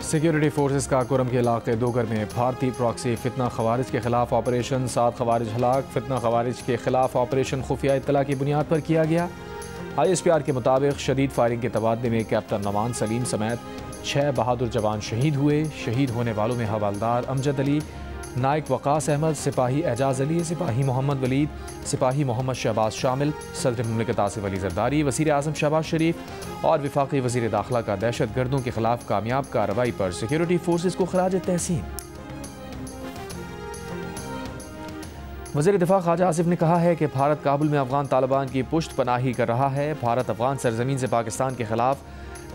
Security forces का कुरम के इलाके दोगर में भारतीय प्रॉक्सी फितना खवारिज के खिलाफ ऑपरेशन 7 खवारिज हलाक। फितना खवारिज के खिलाफ ऑपरेशन खुफिया इत्तला की बुनियाद पर किया गया। ISPR के मुताबिक शदीद फायरिंग के तबादले में कैप्टन नमान सलीम समेत 6 बहादुर जवान शहीद हुए। शहीद होने वालों में हवालदार अमजद अली, नायक वकास अहमद, सिपाही एजाज अली, सिपाही मोहम्मद वलीद, सिपाही मोहम्मद शहबाज शामिल। सदर मुमलिकत आसिफ अली जरदारी, वज़ीर आज़म शहबाज शरीफ और वफाकी वज़ीर दाखिला का दहशत गर्दों के खिलाफ कामयाब कार्रवाई पर सिक्योरिटी फोर्सेस को खराज तहसीन। वज़ीर दिफा ख्वाजा आसिफ ने कहा है कि भारत काबुल में अफगान तालिबान की पुश्त पनाही कर रहा है। भारत अफगान सरजमीन से पाकिस्तान के खिलाफ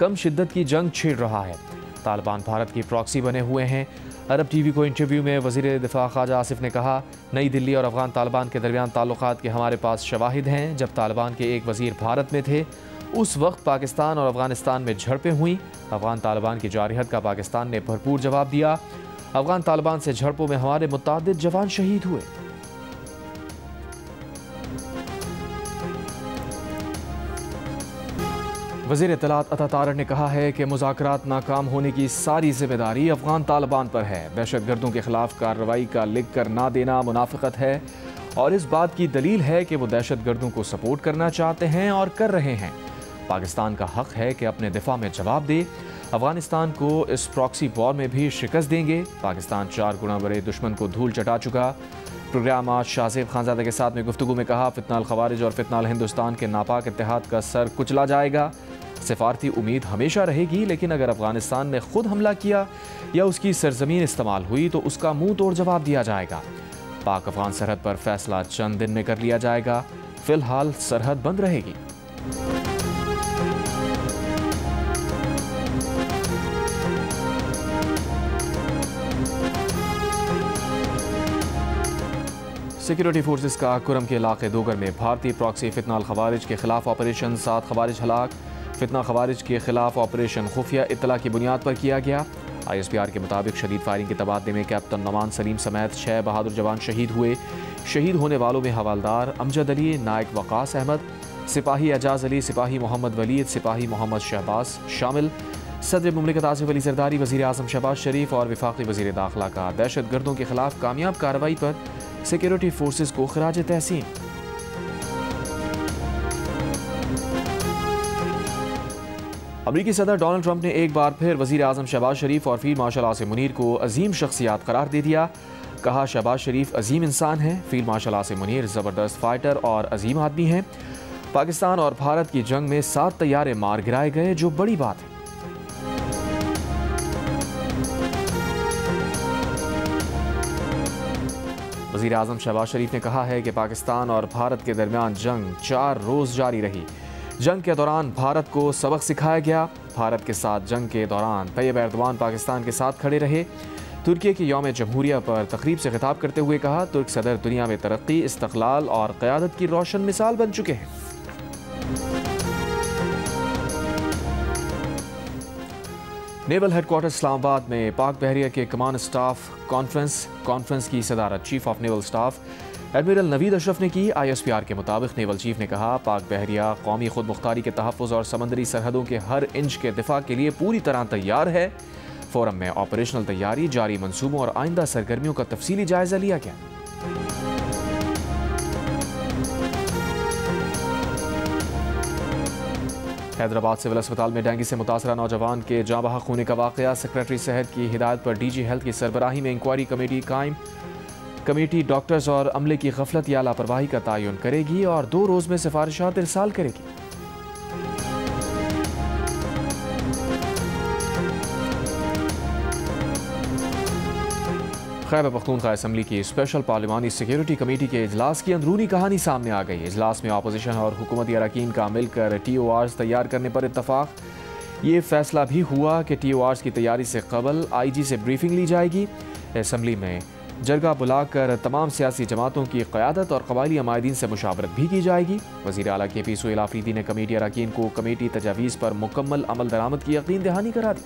कम शिद्दत की जंग छेड़ रहा है। तालिबान भारत की प्रॉक्सी बने हुए हैं। अरब TV को इंटरव्यू में वज़ीर दिफा ख्वाजा आसिफ ने कहा, नई दिल्ली और अफगान तालिबान के दरमियान ताल्लुकात के हमारे पास शवाहिद हैं। जब तालिबान के एक वज़ीर भारत में थे उस वक्त पाकिस्तान और अफगानिस्तान में झड़पें हुई। अफगान तालिबान की जारहत का पाकिस्तान ने भरपूर जवाब दिया। अफगान तालिबान से झड़पों में हमारे मुतादिद जवान शहीद हुए। वज़ीर इत्तलात अता तारड़ ने कहा है कि मुज़ाकरात नाकाम होने की सारी जिम्मेदारी अफगान तालिबान पर है। दहशत गर्दों के खिलाफ कार्रवाई का लिख कर ना देना मुनाफिकत है और इस बात की दलील है कि वो दहशत गर्दों को सपोर्ट करना चाहते हैं और कर रहे हैं। पाकिस्तान का हक है कि अपने दिफा में जवाब दे। अफगानिस्तान को इस प्रॉक्सी वॉर में भी शिकस्त देंगे। पाकिस्तान 4 गुना बड़े दुश्मन को धूल चटा चुका। प्रोग्राम आज शाहज़ेब खानज़ादा के साथ में गुफ्तगू में कहा, फितनाल खवारिज और फितनाल हिंदुस्तान के नापाक इत्तेहाद का सर कुचला जाएगा। सिफारती उम्मीद हमेशा रहेगी, लेकिन अगर अफगानिस्तान ने खुद हमला किया या उसकी सरजमीन इस्तेमाल हुई तो उसका मुंह तोड़ जवाब दिया जाएगा। पाक अफगान सरहद पर फैसला चंद दिन में कर लिया जाएगा। फिलहाल सरहद बंद रहेगी। सिक्योरिटी फोर्सेस का कुरम के इलाके दोगर में भारतीय प्रॉक्सी फितनाल खवारिज के खिलाफ ऑपरेशन 7 खवारिज हलाक। फितना खवारिज के खिलाफ ऑपरेशन खुफिया इत्तला की बुनियाद पर किया गया। ISPR के मुताबिक शदीद फायरिंग के तबादले में कैप्टन नमान सलीम समेत 6 बहादुर जवान शहीद हुए। शहीद होने वालों में हवालदार अमजद अली, नायक वकास अहमद, सिपाही एजाज अली, सिपाही मोहम्मद वलीद, सिपाही मोहम्मद शहबाज शामिल। सदर मुमलिकत आसिफ अली जरदारी, वज़ीर आज़म शहबाज शरीफ और वफाकी वज़ीर दाखिला का दहशत गर्दों के खिलाफ कामयाब कार्रवाई पर सिक्योरिटी फोर्सेस को खराज तहसीन। अमरीकी सदर डोनाल्ड ट्रंप ने एक बार फिर वज़ीर आज़म शहबाज शरीफ और फील्ड मार्शल आसिम मुनीर को अजीम शख्सियात करार दे दिया। कहा, शहबाज शरीफ अजीम इंसान हैं, फील्ड मार्शल आसिम मुनीर ज़बरदस्त फाइटर और अजीम आदमी हैं। पाकिस्तान और भारत की जंग में 7 तैयारे मार गिराए गए, जो बड़ी बात है। वज़ीर आज़म शहबाज शरीफ ने कहा है कि पाकिस्तान और भारत के दरमियान जंग 4 रोज़ जारी रही। जंग के दौरान भारत को सबक सिखाया गया। भारत के साथ जंग के दौरान तैयब एर्दोआन पाकिस्तान के साथ खड़े रहे। तुर्की के यौम जमहूरिया पर तकरीब से खिताब करते हुए कहा, तुर्क सदर दुनिया में तरक्की, इस्तक़लाल और क़यादत की रोशन मिसाल बन चुके हैं। नेवल हेडक्वार्टर इस्लामाबाद में पाक बहरिया के कमान स्टाफ कॉन्फ्रेंस की सदारत chief of naval staff admiral Naveed Ashraf ने की। ISPR के मुताबिक नेवल चीफ ने कहा, पाक बहरिया कौमी खुद मुख्तारी के तहफ़्फ़ुज़ और समंदरी सरहदों के हर इंच के दिफा के लिए पूरी तरह तैयार है। फोरम में ऑपरेशनल तैयारी, जारी मंसूबों और आइंदा सरगर्मियों का तफसीली जायजा लिया गया। हैदराबाद सिविल अस्पताल में डेंगू से मुतासरा नौजवान के जाँ बहक होने का वाक़या। सेक्रेटरी सेहत की हिदायत पर DG हेल्थ की सरबराही में इंक्वायरी कमेटी कायम। कमेटी डॉक्टर्स और अमले की गफलत या लापरवाही का तयन करेगी और 2 रोज़ में सिफारिशात इरसाल करेगी। खैबर पख्तूनख्वा असम्बली की स्पेशल पार्लिमानी सिक्योरिटी कमेटी के इजलास की अंदरूनी कहानी सामने आ गई। इजलास में अपोजिशन और हुकूमती अरकान का मिलकर TORs तैयार करने पर इत्तफाक। ये फैसला भी हुआ कि TORs की तैयारी से कबल IG से ब्रीफिंग ली जाएगी। असम्बली में जरगा बुलाकर तमाम सियासी जमातों की क़यादत और क़बायली अमायदीन से मुशावरत भी की जाएगी। वज़ीर आला KP सुहेल आफरीदी ने कमेटी अरकान को कमेटी तजावीज़ पर मुकम्मल अमल दरामद की यकीन दहानी करा दी।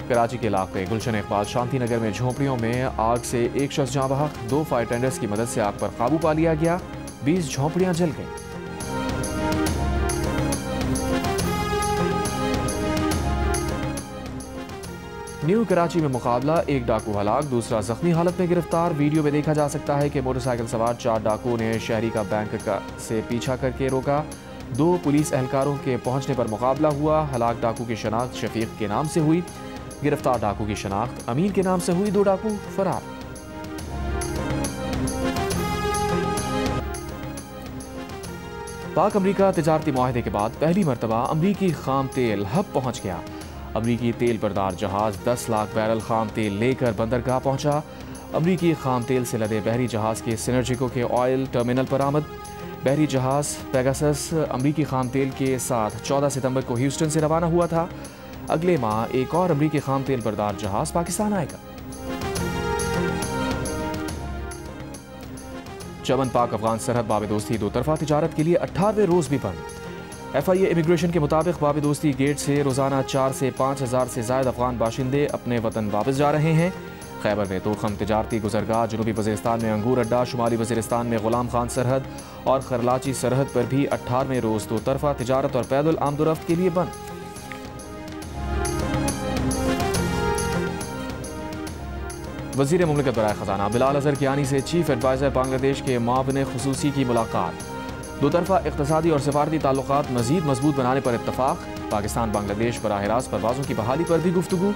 कराची के इलाके गुलशन इकबाल शांति नगर में झोंपड़ियों में आग से एक शख्स जाँ बहक। 2 फायर टेंडर्स की मदद से आग पर काबू पा लिया गया। 20 झोंपड़ियाँ जल गईं। न्यू कराची में मुकाबला, एक डाकू हलाक, दूसरा जख्मी हालत में गिरफ्तार। वीडियो में देखा जा सकता है कि मोटरसाइकिल सवार 4 डाकुओं ने शहरी का बैंक से पीछा करके रोका। 2 पुलिस एहलकारों के पहुंचने पर मुकाबला हुआ। हलाक डाकू की शनाख्त शफीक के नाम से हुई। गिरफ्तार डाकू की शनाख्त अमीन के नाम से हुई। 2 डाकू फरार। पाक अमरीका तिजारती मुआहदे के बाद पहली मरतबा अमरीकी खाम तेल हब पहुंच गया। अमरीकी तेल बरदार जहाज 10 लाख बैरल खाम तेल लेकर बंदरगाह पहुंचा। अमरीकी खाम तेल से लदे बहरी जहाज के सिनर्जिको के ऑयल टर्मिनल पर आमद। बहरी जहाज पेगासस अमरीकी खाम तेल के साथ 14 सितंबर को ह्यूस्टन से रवाना हुआ था। अगले माह एक और अमरीकी खाम तेल बरदार जहाज पाकिस्तान आएगा। चमन पाक अफगान सरहद बाब-ए-दोस्ती दोतरफा तिजारत के लिए 18वें रोज भी बंद। FIA इमिग्रेशन के मुताबिक बाब-ए-दोस्ती गेट से रोजाना 4 से 5 हज़ार से ज्यादा अफगान बाशिंदे अपने वतन वापस जा रहे हैं। खैबर में तोखम तिजारती गुजरगाह, जनूबी वज़ीरिस्तान में अंगूर अड्डा, शुमाली वज़ीरिस्तान में गुलाम खान सरहद और खरलाची सरहद पर भी 18वें रोज दोतरफा तिजारत और पैदल आमदोरफ्त के लिए बंद। वज़ीर मुमलिकत बराए खजाना बिलाल अज़हर कियानी से चीफ एडवाइज़र बांग्लादेश के मुआविन खुसूसी की मुलाकात। दोतरफा इक़्तिसादी और सिफारती ताल्लुकात मज़ीद मजबूत बनाने पर इत्तफाक। पाकिस्तान बांग्लादेश बराह रास्त परवाज़ों की बहाली पर भी गुफ्तगू।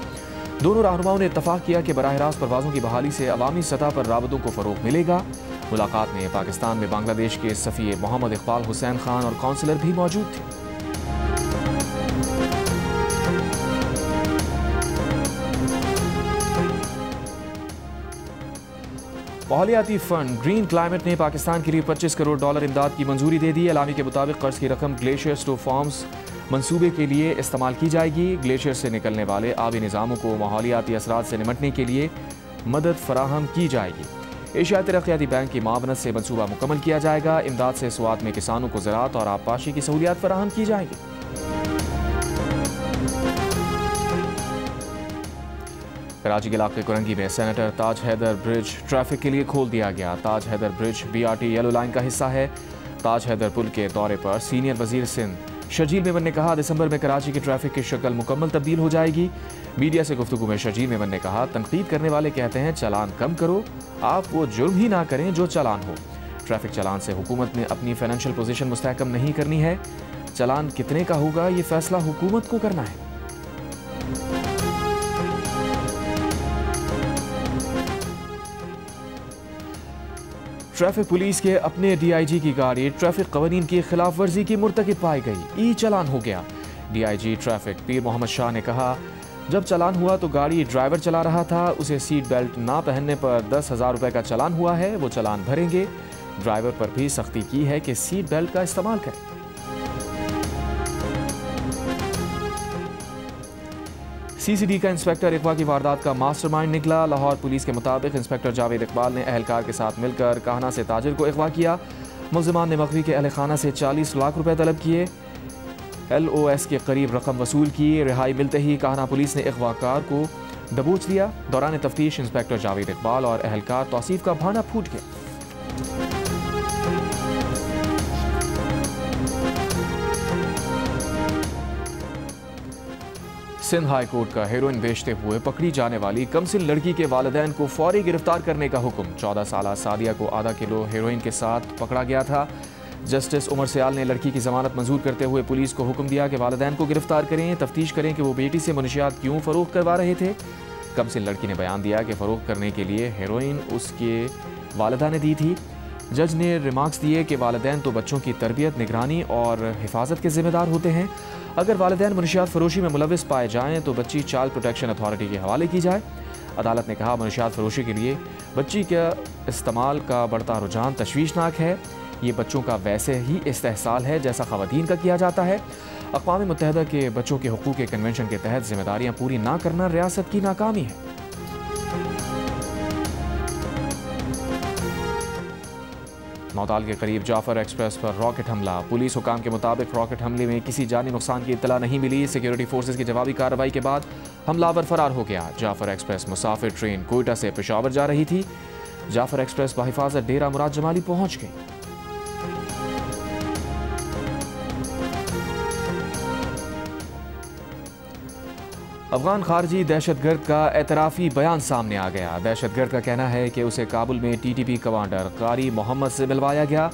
दोनों रहनुमाओं ने इत्तफाक किया कि बराह रास्त परवाज़ों की बहाली से अवामी सतह पर राबतों को फ़रोग़ मिलेगा। मुलाकात में पाकिस्तान में बांग्लादेश के सफ़ीर मोहम्मद इकबाल हुसैन खान और काउंसलर भी मौजूद थे। माहौलियाती फंड ग्रीन क्लाइमेट ने पाकिस्तान के लिए $25 करोड़ इमदाद की मंजूरी दे दी। एलामी के मुताबिक कर्ज की रकम ग्लेशियर्स टू फॉर्म्स मंसूबे के लिए इस्तेमाल की जाएगी। ग्लेशियर से निकलने वाले आबी निज़ामों को माहौलियाती असरात से निमटने के लिए मदद फराहम की जाएगी। एशियाई तरक्याती बैंक की मावनत से मंसूबा मुकम्मल किया जाएगा। इमदाद से स्वात में किसानों को ज़राअत और आबपाशी की सहूलियात फराहम की जाएंगी। कराची के इलाके कुरंगी में senator Taj Haider bridge traffic के लिए खोल दिया गया। Taj Haider bridge BRT yellow line का हिस्सा है। ताज हैदर पुल के दौरे पर सीनियर वजीर सिंध शर्जील मेमन ने कहा, दिसंबर में कराची की ट्रैफिक की शक्ल मुकम्मल तब्दील हो जाएगी। मीडिया से गुफ्तगू में शर्जील मेमन ने कहा, तनकीद करने वाले कहते हैं चालान कम करो, आप वो जुर्म ही ना करें जो चालान हो। ट्रैफिक चालान से हुकूमत ने अपनी फाइनेंशियल पोजीशन मुस्तहकम नहीं करनी है। चालान कितने का होगा ये फैसला हुकूमत को करना है। ट्रैफिक पुलिस के अपने DIG की गाड़ी ट्रैफिक कवानीन की खिलाफ वर्जी की मुर्तकिब पाई गई। चालान हो गया। DIG ट्रैफिक पीर मोहम्मद शाह ने कहा, जब चालान हुआ तो गाड़ी ड्राइवर चला रहा था, उसे सीट बेल्ट ना पहनने पर 10,000 रुपये का चालान हुआ है, वो चालान भरेंगे। ड्राइवर पर भी सख्ती की है कि सीट बेल्ट का इस्तेमाल करें। CCD का इंस्पेक्टर अगवा की वारदात का मास्टरमाइंड निकला। लाहौर पुलिस के मुताबिक इंस्पेक्टर जावेद इकबाल ने अहलकार के साथ मिलकर काहना से ताजिर को अगवा किया। मुल्जिमान ने मगवी के अहल खाना से 40 लाख रुपए तलब किए। LOS के करीब रकम वसूल की। रिहाई मिलते ही काहना पुलिस ने अगवाकार को दबोच लिया। दौरान तफ्तीश इंस्पेक्टर जावेद इकबाल और अहलकार तौसीफ का भाना फूट गया। सिंध हाई कोर्ट का हेरोइन बेचते हुए पकड़ी जाने वाली कमसिन लड़की के वालिदैन को फौरी गिरफ्तार करने का हुक्म। 14 साला सादिया को आधा किलो हेरोइन के साथ पकड़ा गया था। जस्टिस उमर सयाल ने लड़की की जमानत मंजूर करते हुए पुलिस को हुक्म दिया कि वालिदैन को गिरफ्तार करें, तफ्तीश करें कि वो बेटी से मुनशियात क्यों फरोख्त करवा रहे थे। कमसिन लड़की ने बयान दिया कि फरोख्त करने के लिए हेरोइन उसके वालिदा ने दी थी। जज ने रिमार्क्स दिए कि वालिदैन तो बच्चों की तरबियत, निगरानी और हिफाजत के जिम्मेदार होते हैं। अगर वालिदैन मुनशियात फरोशी में मुलविस पाए जाएं तो बच्ची चाइल्ड प्रोटेक्शन अथॉरिटी के हवाले की जाए। अदालत ने कहा, मुनशियात फरोशी के लिए बच्ची के इस्तेमाल का बढ़ता रुझान तशवीशनाक है। ये बच्चों का वैसे ही इस्तेहसाल है जैसा ख़वातीन का किया जाता है। अक़वाम मुत्तहिदा के बच्चों के हुकूक़ के कन्वेंशन के तहत जिम्मेदारियाँ पूरी ना करना रियासत की नाकामी है। नौताल के करीब जाफर एक्सप्रेस पर रॉकेट हमला। पुलिस हुकाम के मुताबिक रॉकेट हमले में किसी जानी नुकसान की इत्तला नहीं मिली। सिक्योरिटी फोर्सेज की जवाबी कार्रवाई के बाद हमलावर फरार हो गया। जाफर एक्सप्रेस मुसाफिर ट्रेन कोयटा से पेशावर जा रही थी। जाफर एक्सप्रेस बहिफाजत डेरा मुराद जमाली पहुंच गई। अफगान खारजी दहशतगर्द का एतराफ़ी बयान सामने आ गया। दहशतगर्द का कहना है कि उसे काबुल में TTP कमांडर कारी मोहम्मद से मिलवाया गया।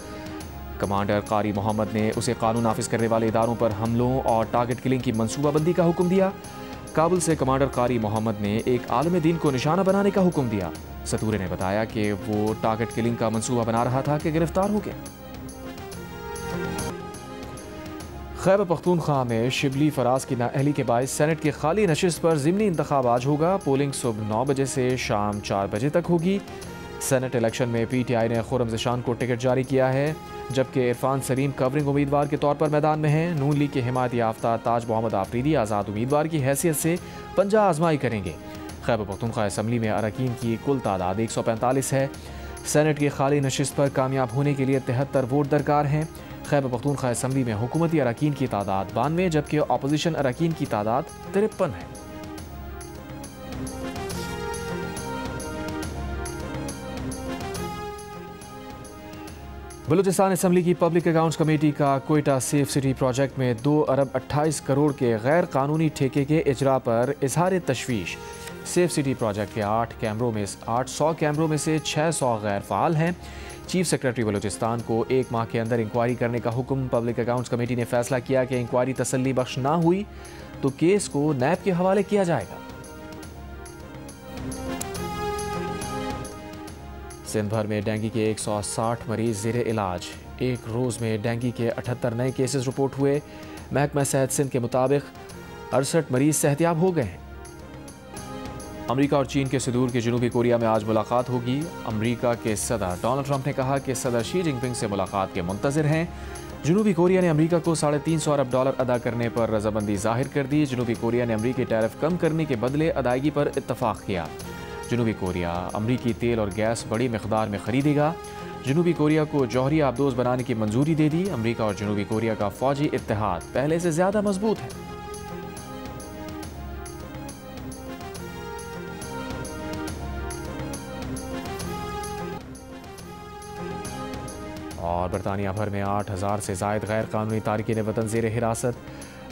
कमांडर कारी मोहम्मद ने उसे कानून नाफिज करने वाले इदारों पर हमलों और टारगेट किलिंग की मनसूबाबंदी का हुक्म दिया। काबुल से कमांडर कारी मोहम्मद ने एक आलम दीन को निशाना बनाने का हुक्म दिया। सतूरे ने बताया कि वो टारगेट किलिंग का मंसूबा बना रहा था कि गिरफ्तार हो गया। खैबर पख्तूनख्वा में शिबली फराज की नाअहली के बायस सेनेट की खाली नशिस्त पर ज़िमनी इंतखाब आज होगा। पोलिंग सुबह 9 बजे से शाम 4 बजे तक होगी। सेनेट इलेक्शन में PTI ने खुर्रम ज़िशान को टिकट जारी किया है, जबकि इरफान सलीम कवरिंग उम्मीदवार के तौर पर मैदान में हैं। नून लीग के हिमायत याफ्ता ताज मोहम्मद आफरीदी आज़ाद उम्मीदवार की हैसियत से पंजा आजमाई करेंगे। खैबर पख्तूनख्वा असम्बली में अरकान की कुल तादाद 145 है। सेनेट की खाली नशिस्त पर कामयाब होने के लिए 73 वोट दरकार हैं। खैबर पख्तूनख्वा असम्बली में हुकूमती अरकान की तादाद 92 जबकि अपोजिशन अरकान की तादाद 53 है। बलूचिस्तान असम्बली की पब्लिक अकाउंट्स कमेटी का कोयटा सेफ सिटी प्रोजेक्ट में 2 अरब 28 करोड़ के गैर कानूनी ठेके के इजरा पर इजहार तशवीश। सेफ सिटी प्रोजेक्ट के 800 कैमरों में से 600 गैर फ़ाल हैं। चीफ सेक्रेटरी बलूचिस्तान को 1 माह के अंदर इंक्वायरी करने का हुक्म। पब्लिक अकाउंट्स कमेटी ने फैसला किया कि इंक्वायरी तसल्ली बख्श ना हुई तो केस को नैब के हवाले किया जाएगा। सिंध भर में डेंगू के 160 मरीज ज़ेरे इलाज। एक रोज़ में डेंगू के 78 नए केसेस रिपोर्ट हुए। महकमा सेहत सिंध के मुताबिक 68 मरीज सेहतियाब हो गए हैं। अमेरिका और चीन के सदूर के जनूबी कोरिया में आज मुलाकात होगी। अमेरिका के सदर डोनाल्ड ट्रंप ने कहा कि सदर शी जिनपिंग से मुलाकात के मुंतज़िर हैं। जनूबी कोरिया ने अमेरिका को $350 अरब अदा करने पर रजामंदी जाहिर कर दी। जनूबी कोरिया ने अमेरिकी टैरिफ कम करने के बदले अदायगी पर इत्तफाक किया। जनूबी कोरिया अमेरिकी तेल और गैस बड़ी मिकदार में खरीदेगा। जनूबी कोरिया को जौहरी आबदोज बनाने की मंजूरी दे दी। अमेरिका और जनूबी कोरिया का फौजी इत्तेहाद पहले से ज़्यादा मजबूत है। और बरतानिया भर में 8000 से ज़ायद गैर कानूनी तारकीन वतन ज़ेर हिरासत।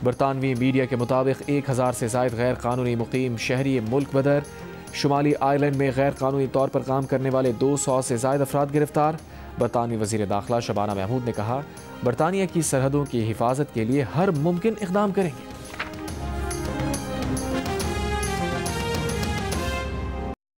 बरतानवी मीडिया के मुताबिक 1000 से ज़ायद गैर कानूनी मुकीम शहरी मुल्क बदर। शुमाली आयरलैंड में गैर कानूनी तौर पर काम करने वाले 200 से ज़ायद अफराद गिरफ्तार। बरतानवी वज़ीर दाखिला शबाना महमूद ने कहा, बरतानिया की सरहदों की हिफाजत के लिए हर मुमकिन इक़दाम करेंगे।